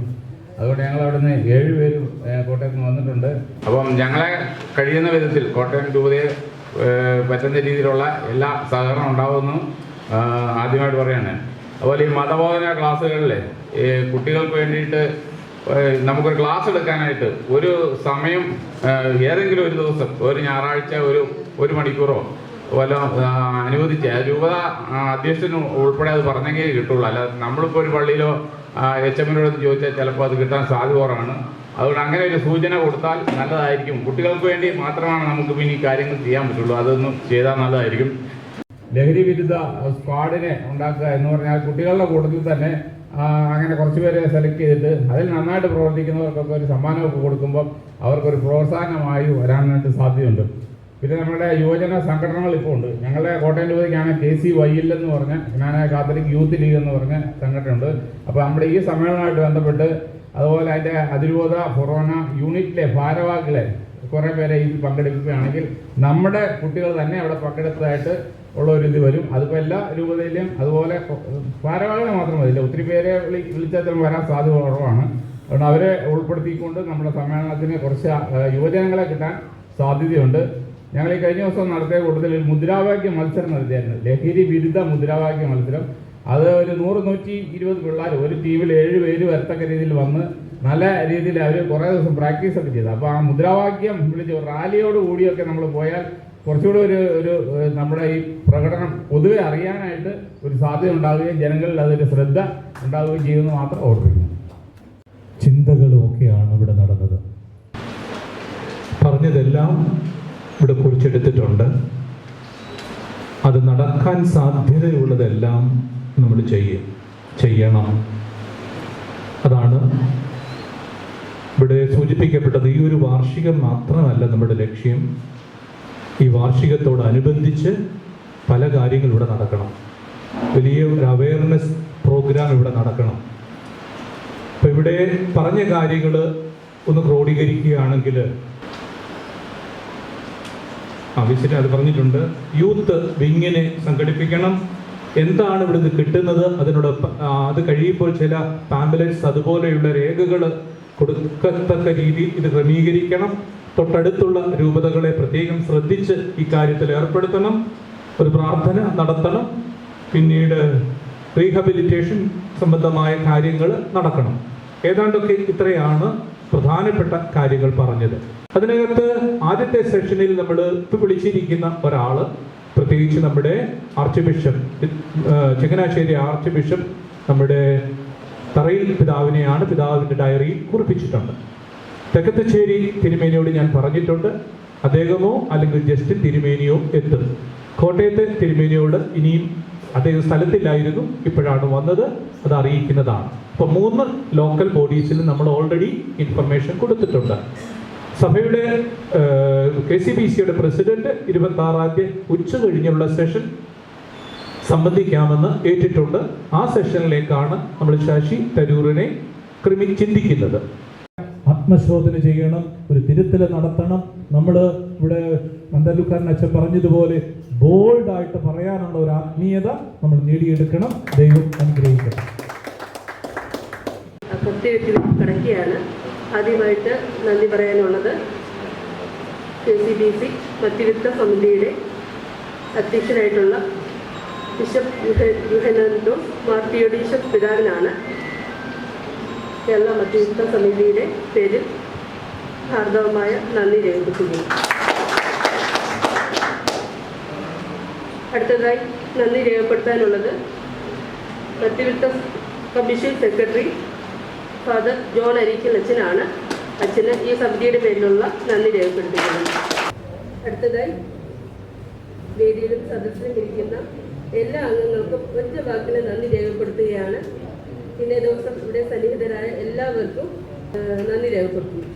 അതുകൊണ്ട് ഞങ്ങൾ അവിടെ നിന്ന് 7 പേരും കോട്ടയത്ത് നിന്ന് വന്നിട്ടുണ്ട്. അപ്പം ഞങ്ങളെ കഴിയുന്ന വിധത്തിൽ കോട്ടയം രൂപതയെ പറ്റുന്ന രീതിയിലുള്ള എല്ലാ സഹകരണം ഉണ്ടാകുമെന്ന് ആദ്യമായിട്ട് പറയാണ്. അതുപോലെ ഈ മതബോധന ക്ലാസ്സുകളിൽ കുട്ടികൾക്ക് വേണ്ടിയിട്ട് നമുക്കൊരു ക്ലാസ് എടുക്കാനായിട്ട് ഒരു സമയം ഏതെങ്കിലും ഒരു ദിവസം, ഒരു ഞായറാഴ്ച ഒരു മണിക്കൂറോ വല്ല അനുവദിച്ച രൂപത അധ്യക്ഷന് ഉൾപ്പെടെ അത് പറഞ്ഞെങ്കിൽ കിട്ടുള്ളൂ. അല്ലാതെ നമ്മളിപ്പോൾ ഒരു പള്ളിയിലോ HM-നോട് ചോദിച്ചാൽ ചിലപ്പോൾ അത് കിട്ടാൻ സാധ്യത കുറവാണ്. അതുകൊണ്ട് അങ്ങനെ ഒരു സൂചന കൊടുത്താൽ നല്ലതായിരിക്കും. കുട്ടികൾക്ക് വേണ്ടി മാത്രമാണ് നമുക്ക് പിന്നെ ഈ കാര്യങ്ങൾ ചെയ്യാൻ പറ്റുള്ളൂ. അതൊന്നും ചെയ്താൽ നല്ലതായിരിക്കും. ലഹരി വിരുദ്ധ സ്ക്വാഡിനെ ഉണ്ടാക്കുക എന്ന് പറഞ്ഞാൽ കുട്ടികളുടെ കൂട്ടത്തിൽ തന്നെ അങ്ങനെ കുറച്ച് പേരെ സെലക്ട് ചെയ്തിട്ട് അതിൽ നന്നായിട്ട് പ്രവർത്തിക്കുന്നവർക്കൊക്കെ ഒരു സമ്മാനമൊക്കെ കൊടുക്കുമ്പോൾ അവർക്കൊരു പ്രോത്സാഹനമായി വരാനായിട്ട് സാധ്യതയുണ്ട്. പിന്നെ നമ്മുടെ യുവജന സംഘടനകൾ ഇപ്പോൾ ഉണ്ട്. ഞങ്ങളുടെ കോട്ടയം രൂപതയ്ക്കാണ് KCYL എന്ന് പറഞ്ഞ ജ്ഞാനായ കാത്തലിക് യൂത്ത് ലീഗ് എന്ന് പറഞ്ഞ സംഘടനയുണ്ട്. അപ്പോൾ നമ്മുടെ ഈ സമ്മേളനമായിട്ട് ബന്ധപ്പെട്ട് അതുപോലെ അതിൻ്റെ അതിരൂപത ഫൊറോന യൂണിറ്റിലെ ഭാരവാഹികളെ കുറേ പേരെ ഇതിൽ പങ്കെടുക്കുകയാണെങ്കിൽ നമ്മുടെ കുട്ടികൾ തന്നെ അവിടെ പങ്കെടുത്തതായിട്ട് ഉള്ള ഒരു ഇത് വരും. അതിപ്പോൾ എല്ലാ രൂപതയിലും അതുപോലെ ഭാരവാഹികളെ മാത്രം മതില്ല, ഒത്തിരി പേരെ വിളിച്ചാൽ വരാൻ സാധ്യത കുറവാണ്. അതുകൊണ്ട് അവരെ ഉൾപ്പെടുത്തിക്കൊണ്ട് നമ്മുടെ സമ്മേളനത്തിന് കുറച്ച് യുവജനങ്ങളെ കിട്ടാൻ സാധ്യതയുണ്ട്. ഞങ്ങൾ ഈ കഴിഞ്ഞ ദിവസം നടത്തിയ കൂട്ടത്തിൽ മുദ്രാവാക്യ മത്സരം നടത്തിയായിരുന്നു, ലഹരി വിരുദ്ധ മുദ്രാവാക്യ മത്സരം. അത് ഒരു 100-120 പിള്ളേർ ഒരു ടീമിൽ 7 പേര് വരത്തക്ക രീതിയിൽ വന്ന് നല്ല രീതിയിൽ അവർ കുറേ ദിവസം പ്രാക്ടീസൊക്കെ ചെയ്തു. അപ്പോൾ ആ മുദ്രാവാക്യം വിളിച്ച് റാലിയോട് കൂടിയൊക്കെ നമ്മൾ പോയാൽ കുറച്ചുകൂടി ഒരു നമ്മുടെ ഈ പ്രകടനം പൊതുവെ അറിയാനായിട്ട് ഒരു സാധ്യത ഉണ്ടാവുകയും ജനങ്ങളിൽ അതൊരു ശ്രദ്ധ ഉണ്ടാവുകയും ചെയ്യുമെന്ന് മാത്രം ഓർമ്മിക്കുന്നു.
ചിന്തകളും ഒക്കെയാണ് ഇവിടെ നടന്നത്. പറഞ്ഞതെല്ലാം ഇവിടെ കുറിച്ചെടുത്തിട്ടുണ്ട്. അത് നടക്കാൻ സാധ്യതയുള്ളതെല്ലാം നമ്മൾ ചെയ്യണം. അതാണ് ഇവിടെ സൂചിപ്പിക്കപ്പെട്ടത്. ഈ ഒരു വാർഷികം മാത്രമല്ല നമ്മുടെ ലക്ഷ്യം. ഈ വാർഷികത്തോടനുബന്ധിച്ച് പല കാര്യങ്ങൾ ഇവിടെ നടക്കണം. വലിയ ഒരു അവയർനെസ് പ്രോഗ്രാം ഇവിടെ നടക്കണം. അപ്പം ഇവിടെ പറഞ്ഞ കാര്യങ്ങൾ ഒന്ന് ക്രോഡീകരിക്കുകയാണെങ്കിൽ ആവശ്യത്തിന് അത് പറഞ്ഞിട്ടുണ്ട്. യൂത്ത് വിങ്ങിനെ സംഘടിപ്പിക്കണം. എന്താണ് ഇവിടുന്ന് കിട്ടുന്നത്, അതിനോടൊപ്പം അത് കഴിയുമ്പോൾ ചില പാമ്പലറ്റ്സ് അതുപോലെയുള്ള രേഖകൾ കൊടുക്കത്തക്ക രീതിയിൽ ഇത് ക്രമീകരിക്കണം. തൊട്ടടുത്തുള്ള രൂപതകളെ പ്രത്യേകം ശ്രദ്ധിച്ച് ഇക്കാര്യത്തിൽ ഏർപ്പെടുത്തണം. ഒരു പ്രാർത്ഥന നടത്തണം. പിന്നീട് റീഹാബിലിറ്റേഷൻ സംബന്ധമായ കാര്യങ്ങൾ നടക്കണം. ഏതാണ്ടൊക്കെ ഇത്രയാണ് പ്രധാനപ്പെട്ട കാര്യങ്ങൾ പറഞ്ഞത്. അതിനകത്ത് ആദ്യത്തെ സെഷനിൽ നമ്മൾ ഇപ്പോൾ വിളിച്ചിരിക്കുന്ന ഒരാൾ, പ്രത്യേകിച്ച് നമ്മുടെ arch bishop, Changanassery arch bishop നമ്മുടെ തറയിൽ പിതാവിനെയാണ് പിതാവിൻ്റെ ഡയറിയിൽ കുറിപ്പിച്ചിട്ടുണ്ട്. തെക്കത്തശ്ശേരി തിരുമേനിയോട് ഞാൻ പറഞ്ഞിട്ടുണ്ട്, അദ്ദേഹമോ അല്ലെങ്കിൽ ജസ്റ്റിൻ തിരുമേനിയോ എത്തും. കോട്ടയത്തെ തിരുമേനിയോട് ഇനിയും അദ്ദേഹം സ്ഥലത്തില്ലായിരുന്നു, ഇപ്പോഴാണ് വന്നത്, അത് അറിയിക്കുന്നതാണ്. അപ്പോൾ 3 ലോക്കൽ ബോഡീസിൽ നമ്മൾ ഓൾറെഡി ഇൻഫർമേഷൻ കൊടുത്തിട്ടുണ്ട്. സഭയുടെ KCBCയുടെ പ്രസിഡന്റ് 26-ാം തീയതി ഉച്ച കഴിഞ്ഞുള്ള സെഷൻ സംബന്ധിക്കാമെന്ന് ഏറ്റിട്ടുണ്ട്. ആ സെഷനിലേക്കാണ് നമ്മൾ ശശി തരൂരിനെ ചിന്തിക്കുന്നത്.
ആത്മശോധന ചെയ്യണം, ഒരു തിരുത്തൽ നടത്തണം. നമ്മൾ ഇവിടെ മന്ദലുക്കാരൻ അച്ഛൻ പറഞ്ഞതുപോലെ ബോൾഡായിട്ട് പറയാനുള്ള ഒരു ആത്മീയത നമ്മൾ നേടിയെടുക്കണം. ദൈവം അനുഗ്രഹിക്കണം.
കൃത്യവ്യക്തിയിലേക്ക് കടക്കുകയാണ്. ആദ്യമായിട്ട് നന്ദി പറയാനുള്ളത് KCBC മധ്യവിത്ത സമിതിയുടെ അധ്യക്ഷനായിട്ടുള്ള ബിഷപ്പ് യുഹനാൻഡോസ് മാർ തിയോഡീഷ്യസ് പിതാവിനാണ്. കേരള മധ്യവിത്ത സമിതിയുടെ പേരിൽ ഹാർദവമായ നന്ദി രേഖപ്പെടുത്തുന്നു. അടുത്തതായി നന്ദി രേഖപ്പെടുത്താനുള്ളത് മധ്യവിത്ത commission secretary father John Areekal അച്ഛനാണ്. അച്ഛന് ഈ സമിതിയുടെ പേരിലുള്ള നന്ദി രേഖപ്പെടുത്തിക്കുന്നത്. അടുത്തതായി വേദിയിലും സദസ്സിലും ഇരിക്കുന്ന എല്ലാ അംഗങ്ങൾക്കും ഒറ്റ വാക്കിന് നന്ദി രേഖപ്പെടുത്തുകയാണ്. ഇന്നേ ദിവസം ഇവിടെ സന്നിഹിതരായ എല്ലാവർക്കും നന്ദി രേഖപ്പെടുത്തുന്നു.